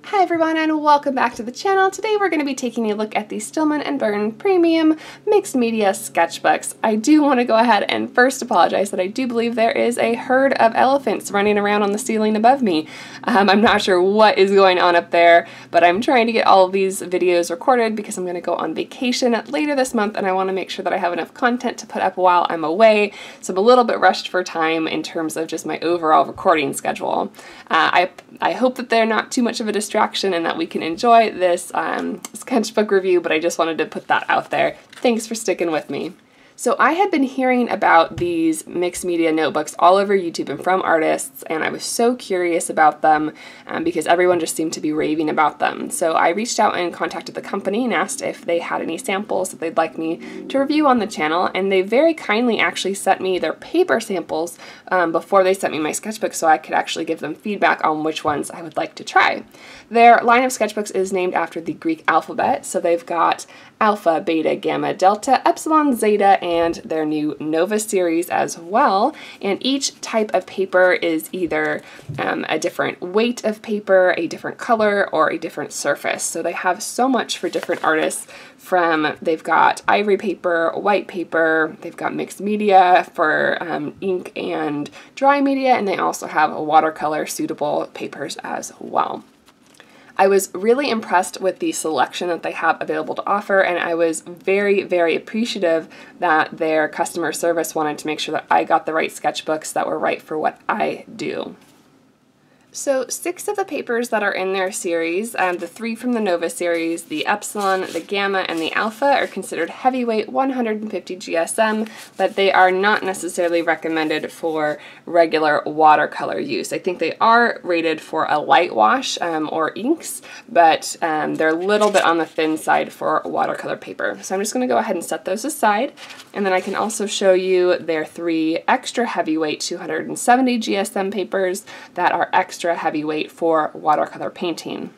Hi everyone and welcome back to the channel. Today we're going to be taking a look at the Stillman Birn Premium Mixed Media Sketchbooks. I do want to go ahead and first apologize that I do believe there is a herd of elephants running around on the ceiling above me. I'm not sure what is going on up there, but I'm trying to get all of these videos recorded because I'm going to go on vacation later this month and I want to make sure that I have enough content to put up while I'm away, so I'm a little bit rushed for time in terms of just my overall recording schedule. I hope that they're not too much of a distraction and that we can enjoy this sketchbook review, but I just wanted to put that out there. Thanks for sticking with me. So I had been hearing about these mixed media notebooks all over YouTube and from artists, and I was so curious about them because everyone just seemed to be raving about them. So I reached out and contacted the company and asked if they had any samples that they'd like me to review on the channel, and they very kindly actually sent me their paper samples before they sent me my sketchbook so I could actually give them feedback on which ones I would like to try. Their line of sketchbooks is named after the Greek alphabet, so they've got Alpha, Beta, Gamma, Delta, Epsilon, Zeta, and their new Nova series as well. And each type of paper is either a different weight of paper, a different color, or a different surface. So they have so much for different artists. They've got ivory paper, white paper, they've got mixed media for ink and dry media, and they also have watercolor suitable papers as well. I was really impressed with the selection that they have available to offer, and I was very, very appreciative that their customer service wanted to make sure that I got the right sketchbooks that were right for what I do. So 6 of the papers that are in their series, the 3 from the Nova series, the Epsilon, the Gamma, and the Alpha, are considered heavyweight 150 GSM, but they are not necessarily recommended for regular watercolor use. I think they are rated for a light wash or inks, but they're a little bit on the thin side for watercolor paper. So I'm just going to go ahead and set those aside, and then I can also show you their 3 extra heavyweight 270 GSM papers that are extra heavyweight for watercolor painting.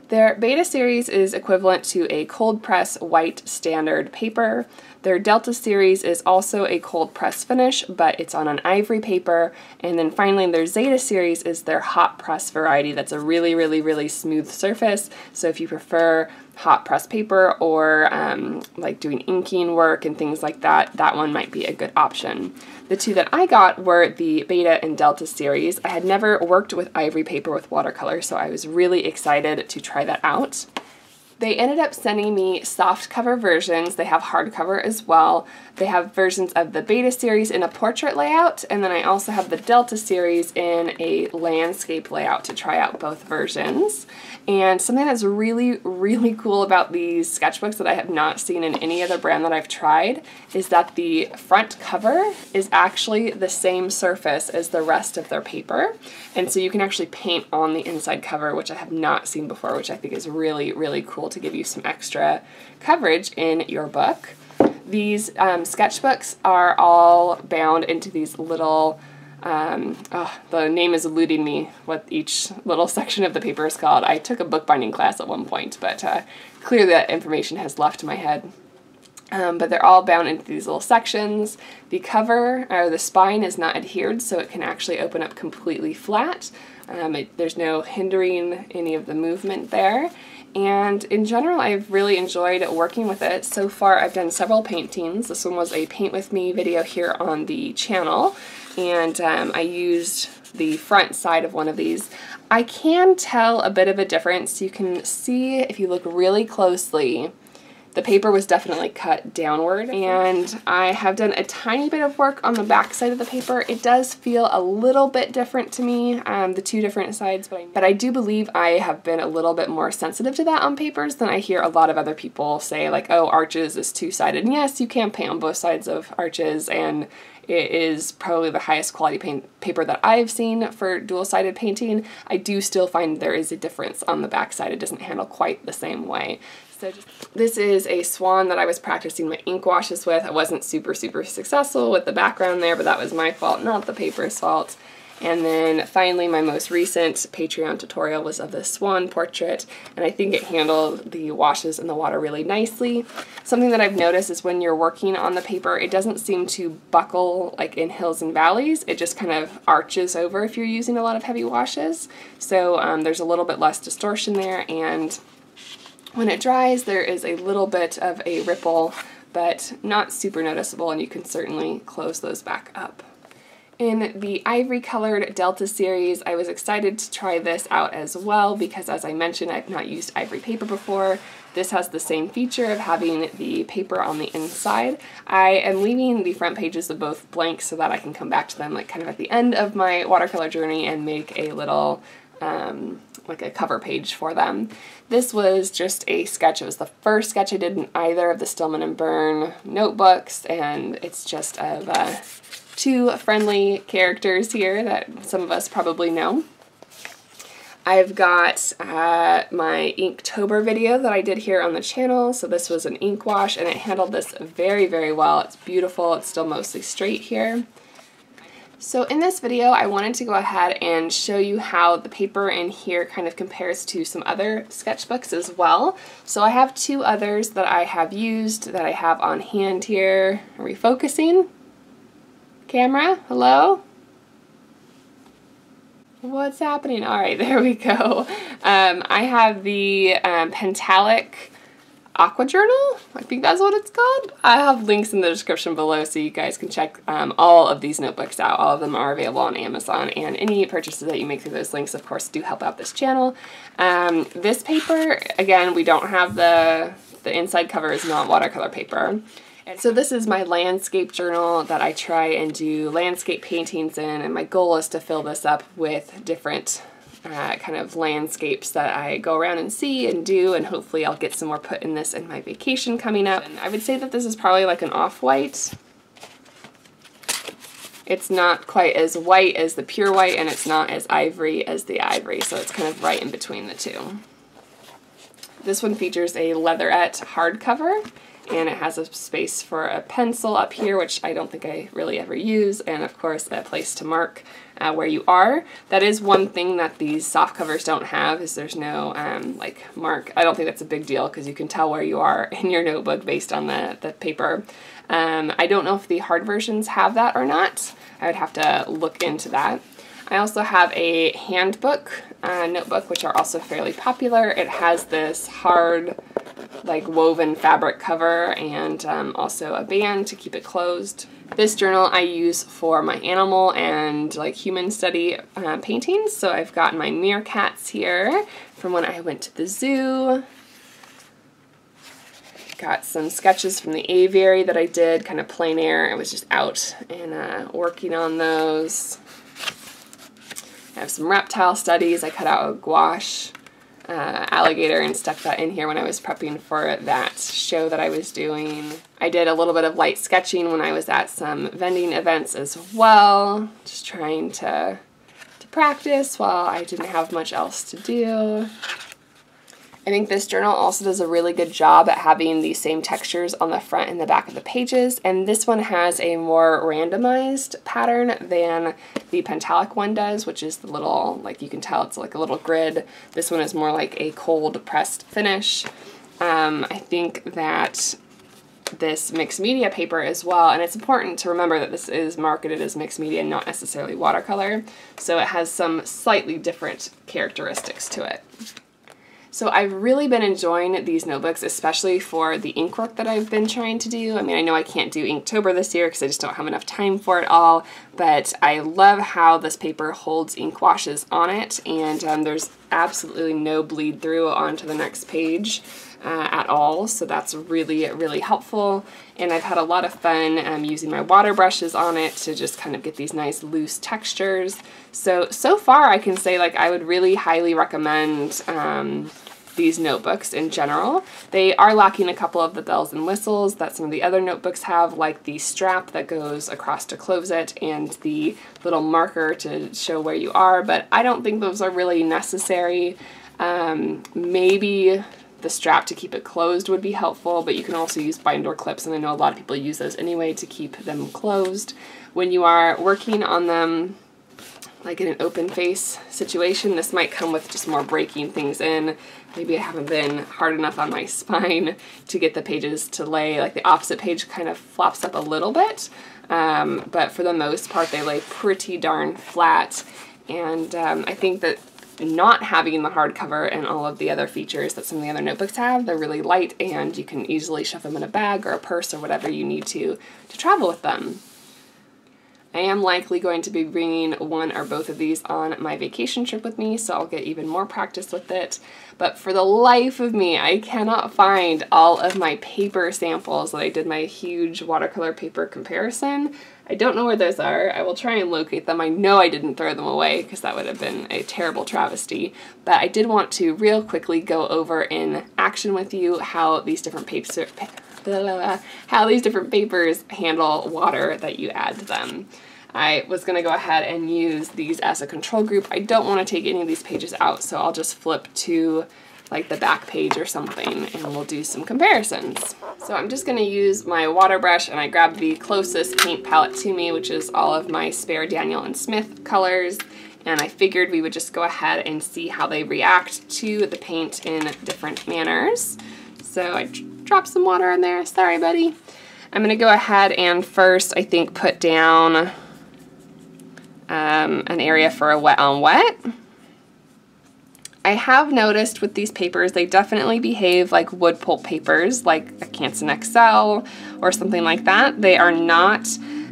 Their Beta series is equivalent to a cold press white standard paper. Their Delta series is also a cold press finish, but it's on an ivory paper. And then finally their Zeta series is their hot press variety. That's a really, really, really smooth surface. So if you prefer hot press paper or like doing inking work and things like that, that one might be a good option. The 2 that I got were the Beta and Delta series. I had never worked with ivory paper with watercolor, so I was really excited to try that out. They ended up sending me soft cover versions. They have hardcover as well. They have versions of the Beta series in a portrait layout, and then I also have the Delta series in a landscape layout to try out both versions. And something that's really, really cool about these sketchbooks that I have not seen in any other brand that I've tried is that the front cover is actually the same surface as the rest of their paper. And so you can actually paint on the inside cover, which I have not seen before, which I think is really, really cool to give you some extra coverage in your book. These sketchbooks are all bound into these little, the name is eluding me what each little section of the paper is called. I took a bookbinding class at one point, but clearly that information has left my head. But they're all bound into these little sections. The cover, or the spine, is not adhered, so it can actually open up completely flat. There's no hindering any of the movement there. And in general, I've really enjoyed working with it. So far, I've done several paintings. This one was a Paint With Me video here on the channel, and I used the front side of one of these. I can tell a bit of a difference. You can see, if you look really closely, the paper was definitely cut downward, and I have done a tiny bit of work on the back side of the paper. It does feel a little bit different to me, the 2 different sides, but I do believe I have been a little bit more sensitive to that on papers than I hear a lot of other people say, like, oh, arches is 2-sided. And yes, you can paint on both sides of arches, and it is probably the highest quality paper that I've seen for dual-sided painting. I do still find there is a difference on the back side. It doesn't handle quite the same way. So this is a swan that I was practicing my ink washes with. I wasn't super successful with the background there, but that was my fault, not the paper's fault. And then finally, my most recent Patreon tutorial was of the swan portrait, and I think it handled the washes in the water really nicely. Something that I've noticed is when you're working on the paper, it doesn't seem to buckle like in hills and valleys. It just kind of arches over if you're using a lot of heavy washes. So there's a little bit less distortion there, and when it dries, there is a little bit of a ripple, but not super noticeable, and you can certainly close those back up. In the Ivory-Colored Delta series, I was excited to try this out as well because, as I mentioned, I've not used ivory paper before. This has the same feature of having the paper on the inside. I am leaving the front pages of both blank so that I can come back to them like kind of at the end of my watercolor journey and make a little like a cover page for them. This was just a sketch. It was the first sketch I did in either of the Stillman & Birn notebooks, and it's just of two friendly characters here that some of us probably know. I've got my Inktober video that I did here on the channel. So this was an ink wash, and it handled this very, very well. It's beautiful. It's still mostly straight here. So in this video, I wanted to go ahead and show you how the paper in here kind of compares to some other sketchbooks as well. So I have two others that I have used that I have on hand here. Are we focusing? Camera, hello? What's happening? All right, there we go. I have the Pentallic Aqua Journal. I think that's what it's called. I have links in the description below so you guys can check all of these notebooks out. All of them are available on Amazon, and any purchases that you make through those links, of course, do help out this channel. This paper, again, we don't have the inside cover is not watercolor paper. So this is my landscape journal that I try and do landscape paintings in, and my goal is to fill this up with different kind of landscapes that I go around and see and do, and hopefully I'll get some more put in this in my vacation coming up. And I would say that this is probably like an off-white. It's not quite as white as the pure white, and it's not as ivory as the ivory, so it's kind of right in between the two. This one features a leatherette hardcover, and it has a space for a pencil up here, which I don't think I really ever use, and of course a place to mark where you are. That is one thing that these soft covers don't have, is there's no like mark. I don't think that's a big deal because you can tell where you are in your notebook based on the paper. I don't know if the hard versions have that or not. I would have to look into that. I also have a Handbook notebook, which are also fairly popular. It has this hard, like woven fabric cover, and also a band to keep it closed. This journal I use for my animal and like human study paintings. So I've got my meerkats here from when I went to the zoo. Got some sketches from the aviary that I did, kind of plein air. I was just out and working on those. I have some reptile studies. I cut out a gouache alligator and stuck that in here when I was prepping for that show that I was doing. I did a little bit of light sketching when I was at some vending events as well, just trying to practice while I didn't have much else to do. I think this journal also does a really good job at having the same textures on the front and the back of the pages, and this one has a more randomized pattern than the Pentallic one does, which is the little, like you can tell it's like a little grid. This one is more like a cold pressed finish. I think that this mixed media paper as well, and it's important to remember that this is marketed as mixed media and not necessarily watercolor, so it has some slightly different characteristics to it. So I've really been enjoying these notebooks, especially for the ink work that I've been trying to do. I mean, I know I can't do Inktober this year because I just don't have enough time for it all, but I love how this paper holds ink washes on it, and there's absolutely no bleed through onto the next page at all, so that's really, really helpful. And I've had a lot of fun using my water brushes on it to just kind of get these nice loose textures. So far I can say like I would really highly recommend these notebooks in general. They are lacking a couple of the bells and whistles that some of the other notebooks have, like the strap that goes across to close it and the little marker to show where you are, but I don't think those are really necessary. Maybe the strap to keep it closed would be helpful, but you can also use binder clips, and I know a lot of people use those anyway to keep them closed. When you are working on them like in an open face situation. This might come with just more breaking things in. Maybe I haven't been hard enough on my spine to get the pages to lay, like the opposite page kind of flops up a little bit, but for the most part they lay pretty darn flat. And I think that not having the hardcover and all of the other features that some of the other notebooks have, they're really light and you can easily shove them in a bag or a purse or whatever you need to travel with them. I am likely going to be bringing one or both of these on my vacation trip with me, so I'll get even more practice with it. But for the life of me, I cannot find all of my paper samples that I did my huge watercolor paper comparison. I don't know where those are. I will try and locate them. I know I didn't throw them away because that would have been a terrible travesty. But I did want to real quickly go over in action with you how these different papers handle water that you add to them. I was going to go ahead and use these as a control group. I don't want to take any of these pages out, so I'll just flip to like the back page or something and we'll do some comparisons. So I'm just going to use my water brush, and I grabbed the closest paint palette to me, which is all of my spare Daniel and Smith colors, and I figured we would just go ahead and see how they react to the paint in different manners. So I dropped some water in there. Sorry, buddy. I'm going to go ahead and first, I think, put down an area for a wet on wet. I have noticed with these papers, they definitely behave like wood pulp papers, like a Canson XL or something like that. They are not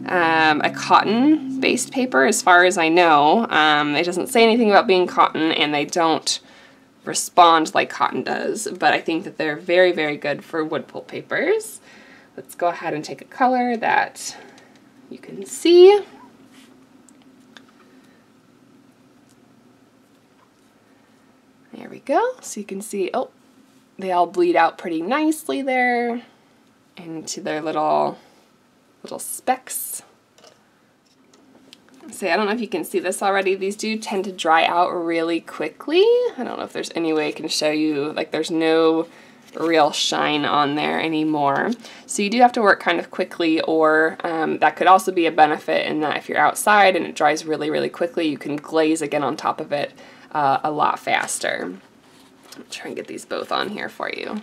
a cotton-based paper as far as I know. It doesn't say anything about being cotton, and they don't respond like cotton does, but I think that they're very, very good for wood pulp papers. Let's go ahead and take a color that you can see. There we go. So you can see, oh, they all bleed out pretty nicely there into their little specks. So I don't know if you can see this already. These do tend to dry out really quickly. I don't know if there's any way I can show you, like there's no real shine on there anymore. So you do have to work kind of quickly, or that could also be a benefit in that if you're outside and it dries really, really quickly, you can glaze again on top of it a lot faster. I'll try and get these both on here for you.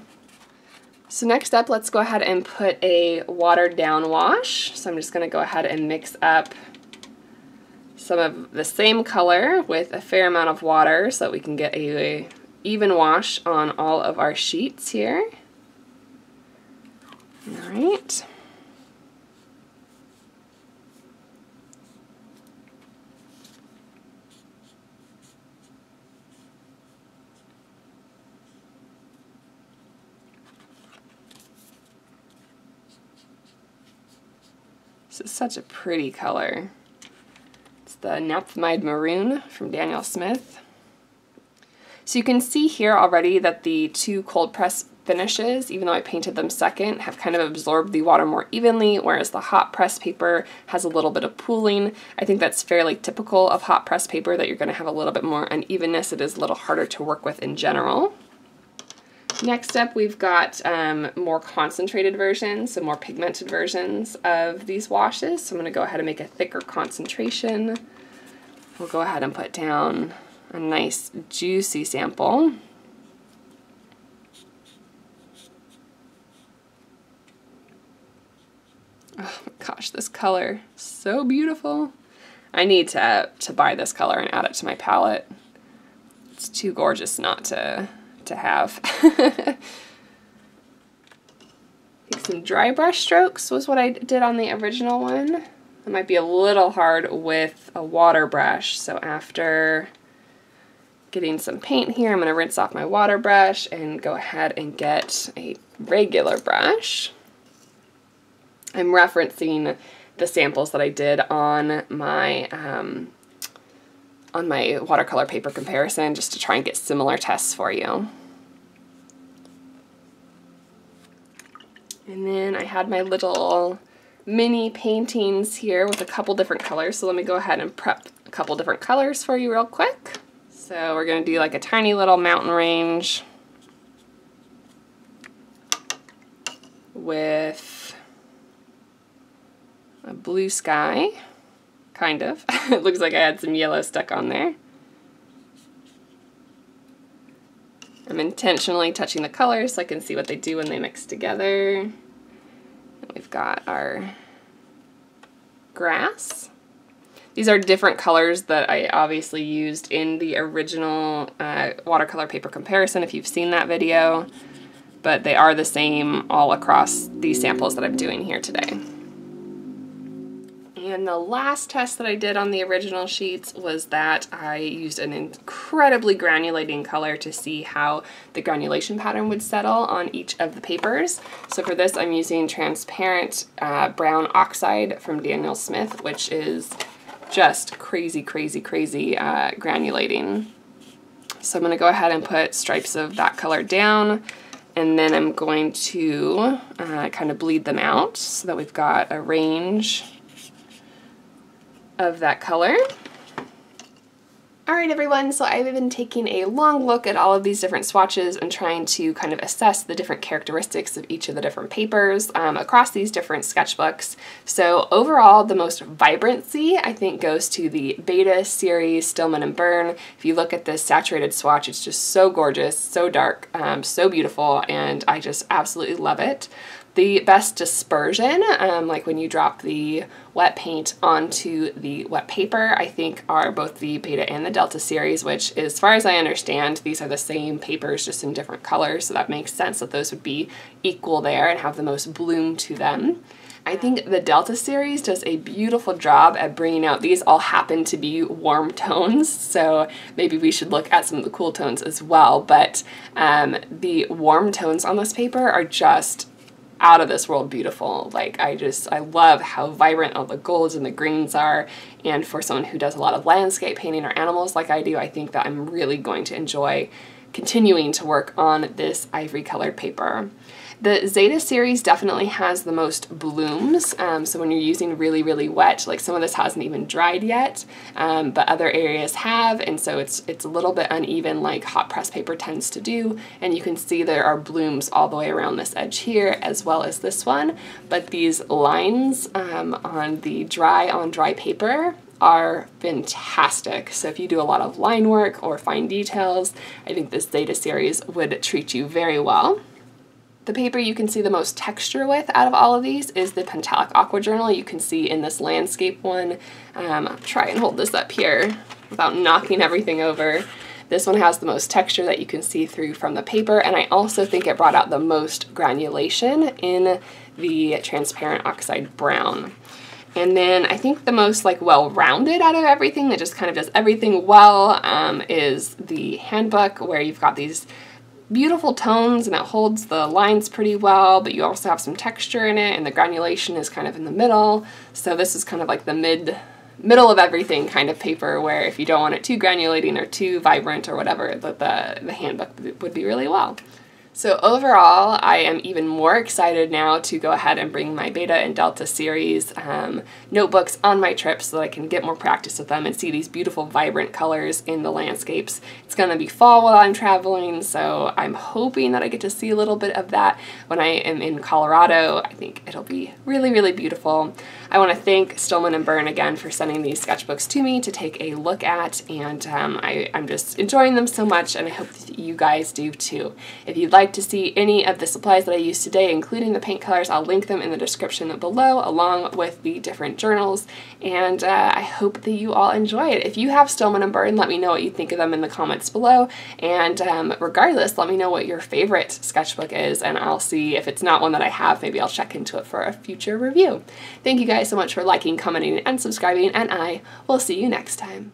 So next up, let's go ahead and put a watered down wash. So I'm just going to go ahead and mix up some of the same color with a fair amount of water so that we can get a even wash on all of our sheets here. All right. This is such a pretty color. It's the Naphthalide Maroon from Daniel Smith. So you can see here already that the two cold press finishes, even though I painted them second, have kind of absorbed the water more evenly, whereas the hot press paper has a little bit of pooling. I think that's fairly typical of hot press paper, that you're going to have a little bit more unevenness. It is a little harder to work with in general. Next up, we've got more concentrated versions, so more pigmented versions of these washes. So I'm going to go ahead and make a thicker concentration. We'll go ahead and put down a nice juicy sample. Oh my gosh, this color, so beautiful. I need to buy this color and add it to my palette. It's too gorgeous not to have. I think some dry brush strokes was what I did on the original one. It might be a little hard with a water brush, so after getting some paint here, I'm going to rinse off my water brush and go ahead and get a regular brush. I'm referencing the samples that I did on my watercolor paper comparison, just to try and get similar tests for you. And then I had my little mini paintings here with a couple different colors, so let me go ahead and prep a couple different colors for you real quick. So we're going to do like a tiny little mountain range with a blue sky. kind of. It looks like I had some yellow stuck on there. I'm intentionally touching the colors so I can see what they do when they mix together. And we've got our grass. These are different colors that I obviously used in the original watercolor paper comparison, if you've seen that video, but they are the same all across these samples that I'm doing here today. And the last test that I did on the original sheets was that I used an incredibly granulating color to see how the granulation pattern would settle on each of the papers. So for this, I'm using transparent brown oxide from Daniel Smith, which is just crazy, crazy, crazy granulating. So I'm going to go ahead and put stripes of that color down, and then I'm going to kind of bleed them out so that we've got a range of that color. Alright everyone, so I've been taking a long look at all of these different swatches and trying to kind of assess the different characteristics of each of the different papers across these different sketchbooks. So overall, the most vibrancy, I think, goes to the Beta series Stillman & Birn. If you look at this saturated swatch, it's just so gorgeous, so dark, so beautiful, and I just absolutely love it. The best dispersion, like when you drop the wet paint onto the wet paper, I think are both the Beta and the Delta series, which, as far as I understand, these are the same papers just in different colors, so that makes sense that those would be equal there and have the most bloom to them. I think the Delta series does a beautiful job at bringing out, these all happen to be warm tones, so maybe we should look at some of the cool tones as well, but the warm tones on this paper are just out of this world beautiful. Like, I love how vibrant all the golds and the greens are, and for someone who does a lot of landscape painting or animals like I do, I think that I'm really going to enjoy continuing to work on this ivory-colored paper. The Zeta series definitely has the most blooms, so when you're using really, really wet, like some of this hasn't even dried yet, but other areas have, and so it's a little bit uneven like hot press paper tends to do, and you can see there are blooms all the way around this edge here as well as this one, but these lines on the dry paper are fantastic. So if you do a lot of line work or fine details, I think this Zeta series would treat you very well. The paper you can see the most texture with out of all of these is the Pentallic Aqua Journal. You can see in this landscape one, I'll try and hold this up here without knocking everything over. This one has the most texture that you can see through from the paper, and I also think it brought out the most granulation in the transparent oxide brown. And then I think the most like well-rounded out of everything that just kind of does everything well is the Handbook, where you've got these beautiful tones and it holds the lines pretty well, but you also have some texture in it, and the granulation is kind of in the middle. So this is kind of like the middle of everything kind of paper, where if you don't want it too granulating or too vibrant or whatever, the Handbook would be really well. So overall, I am even more excited now to go ahead and bring my Beta and Delta series notebooks on my trip so that I can get more practice with them and see these beautiful vibrant colors in the landscapes. It's going to be fall while I'm traveling, so I'm hoping that I get to see a little bit of that when I am in Colorado. I think it'll be really, really beautiful. I want to thank Stillman & Birn again for sending these sketchbooks to me to take a look at, and I'm just enjoying them so much, and I hope that you guys do too. If you'd like to see any of the supplies that I used today, including the paint colors, I'll link them in the description below, along with the different journals, and I hope that you all enjoy it. If you have Stillman & Birn, let me know what you think of them in the comments below, and regardless, let me know what your favorite sketchbook is, and I'll see if it's not one that I have, maybe I'll check into it for a future review. Thank you guys so much for liking, commenting, and subscribing, and I will see you next time.